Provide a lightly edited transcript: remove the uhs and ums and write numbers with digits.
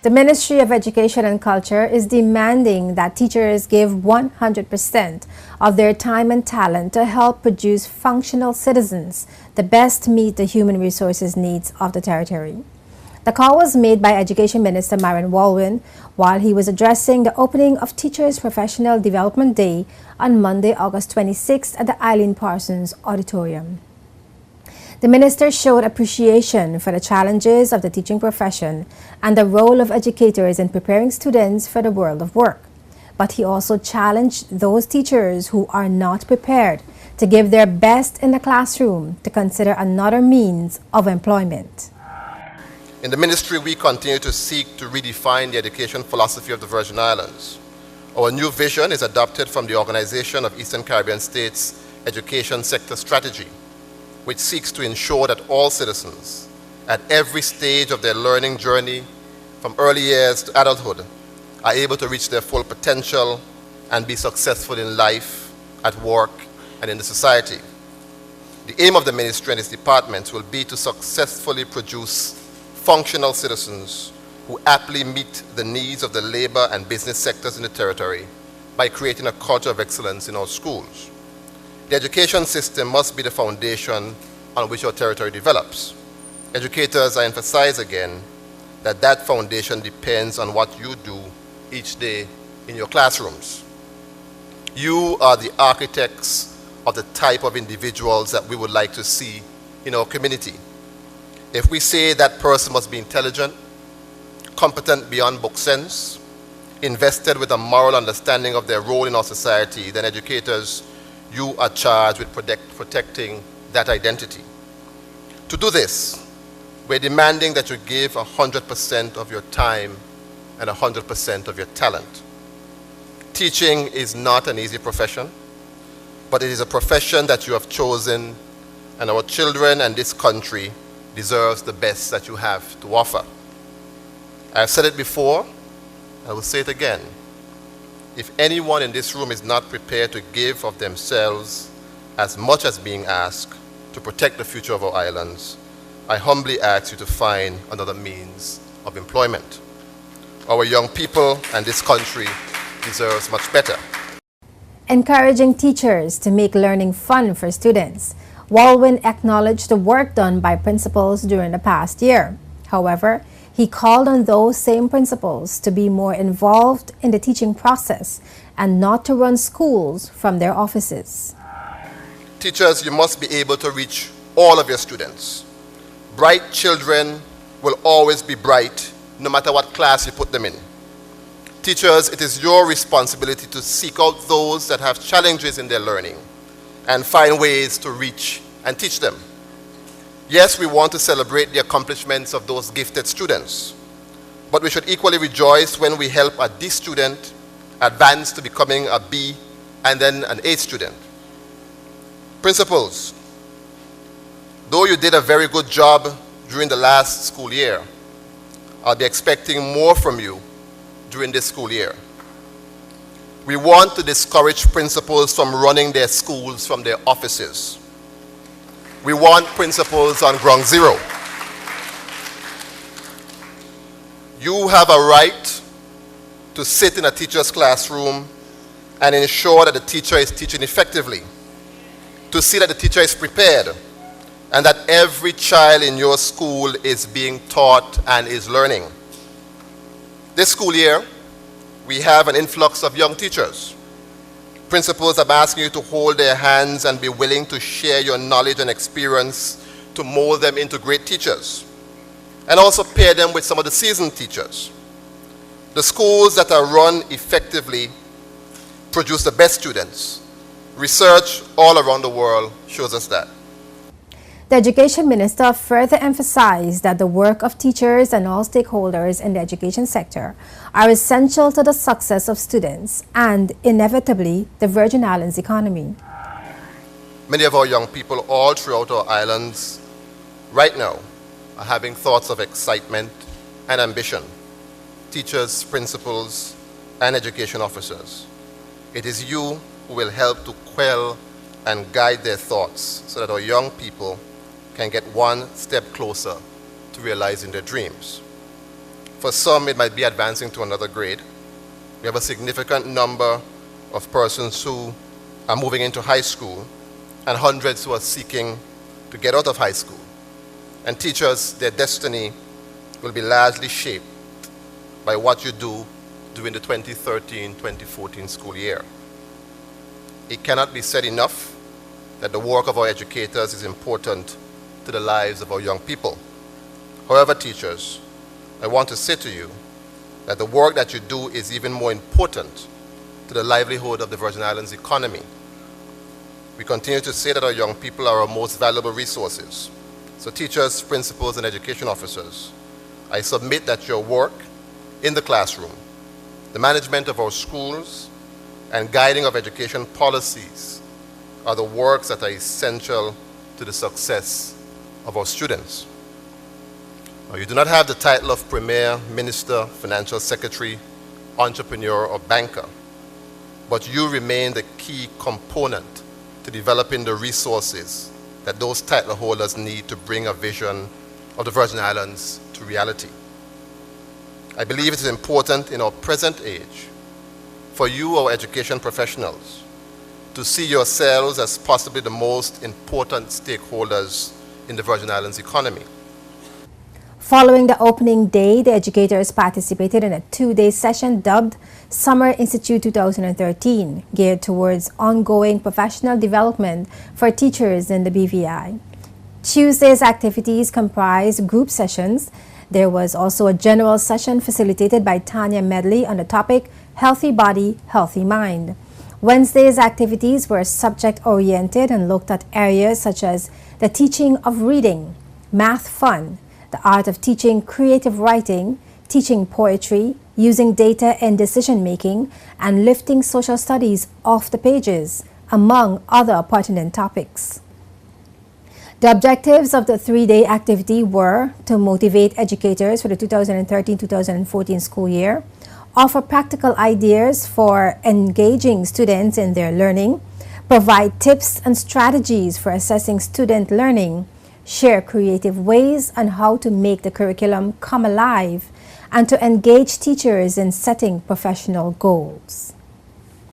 The Ministry of Education and Culture is demanding that teachers give 100% of their time and talent to help produce functional citizens that best meet the human resources needs of the territory. The call was made by Education Minister Myron Walwyn while he was addressing the opening of Teachers Professional Development Day on Monday, August 26th at the Eileen Parsons Auditorium. The minister showed appreciation for the challenges of the teaching profession and the role of educators in preparing students for the world of work. But he also challenged those teachers who are not prepared to give their best in the classroom to consider another means of employment. In the ministry, we continue to seek to redefine the education philosophy of the Virgin Islands. Our new vision is adopted from the Organization of Eastern Caribbean States Education Sector Strategy, which seeks to ensure that all citizens at every stage of their learning journey, from early years to adulthood, are able to reach their full potential and be successful in life, at work, and in the society. The aim of the ministry and its departments will be to successfully produce functional citizens who aptly meet the needs of the labor and business sectors in the territory by creating a culture of excellence in our schools. The education system must be the foundation on which our territory develops. Educators, I emphasize again that that foundation depends on what you do each day in your classrooms. You are the architects of the type of individuals that we would like to see in our community. If we say that person must be intelligent, competent beyond book sense, invested with a moral understanding of their role in our society, then educators, you are charged with protecting that identity. To do this, we're demanding that you give 100% of your time and 100% of your talent. Teaching is not an easy profession, but it is a profession that you have chosen, and our children and this country deserves the best that you have to offer. I've said it before, I will say it again. If anyone in this room is not prepared to give of themselves as much as being asked to protect the future of our islands, I humbly ask you to find another means of employment. Our young people and this country deserves much better. Encouraging teachers to make learning fun for students, Walwyn acknowledged the work done by principals during the past year. However, he called on those same principals to be more involved in the teaching process and not to run schools from their offices. Teachers, you must be able to reach all of your students. Bright children will always be bright, no matter what class you put them in. Teachers, it is your responsibility to seek out those that have challenges in their learning and find ways to reach and teach them. Yes, we want to celebrate the accomplishments of those gifted students, but we should equally rejoice when we help a D student advance to becoming a B and then an A student. Principals, though you did a very good job during the last school year, I'll be expecting more from you during this school year. We want to discourage principals from running their schools from their offices. We want principals on ground zero. You have a right to sit in a teacher's classroom and ensure that the teacher is teaching effectively, to see that the teacher is prepared, and that every child in your school is being taught and is learning. This school year, we have an influx of young teachers. Principals, I'm asking you to hold their hands and be willing to share your knowledge and experience to mold them into great teachers, and also pair them with some of the seasoned teachers. The schools that are run effectively produce the best students. Research all around the world shows us that. The Education Minister further emphasized that the work of teachers and all stakeholders in the education sector are essential to the success of students and, inevitably, the Virgin Islands economy. Many of our young people all throughout our islands right now are having thoughts of excitement and ambition. Teachers, principals, and education officers. It is you who will help to quell and guide their thoughts so that our young people can get one step closer to realizing their dreams. For some, it might be advancing to another grade. We have a significant number of persons who are moving into high school and hundreds who are seeking to get out of high school. And teachers, their destiny will be largely shaped by what you do during the 2013-2014 school year. It cannot be said enough that the work of our educators is important to the lives of our young people. However, teachers, I want to say to you that the work that you do is even more important to the livelihood of the Virgin Islands economy. We continue to say that our young people are our most valuable resources. So teachers, principals, and education officers, I submit that your work in the classroom, the management of our schools, and guiding of education policies are the works that are essential to the success of our students. Now, you do not have the title of Premier, Minister, Financial Secretary, Entrepreneur, or Banker, but you remain the key component to developing the resources that those title holders need to bring a vision of the Virgin Islands to reality. I believe it is important in our present age for you, our education professionals, to see yourselves as possibly the most important stakeholders in the Virgin Islands economy. Following the opening day, the educators participated in a two-day session dubbed Summer Institute 2013, geared towards ongoing professional development for teachers in the BVI. Tuesday's activities comprised group sessions. There was also a general session facilitated by Tanya Medley on the topic Healthy Body, Healthy Mind. Wednesday's activities were subject-oriented and looked at areas such as the teaching of reading, math fun, the art of teaching creative writing, teaching poetry, using data in decision-making, and lifting social studies off the pages, among other pertinent topics. The objectives of the three-day activity were to motivate educators for the 2013-2014 school year, offer practical ideas for engaging students in their learning, provide tips and strategies for assessing student learning, share creative ways on how to make the curriculum come alive, and to engage teachers in setting professional goals.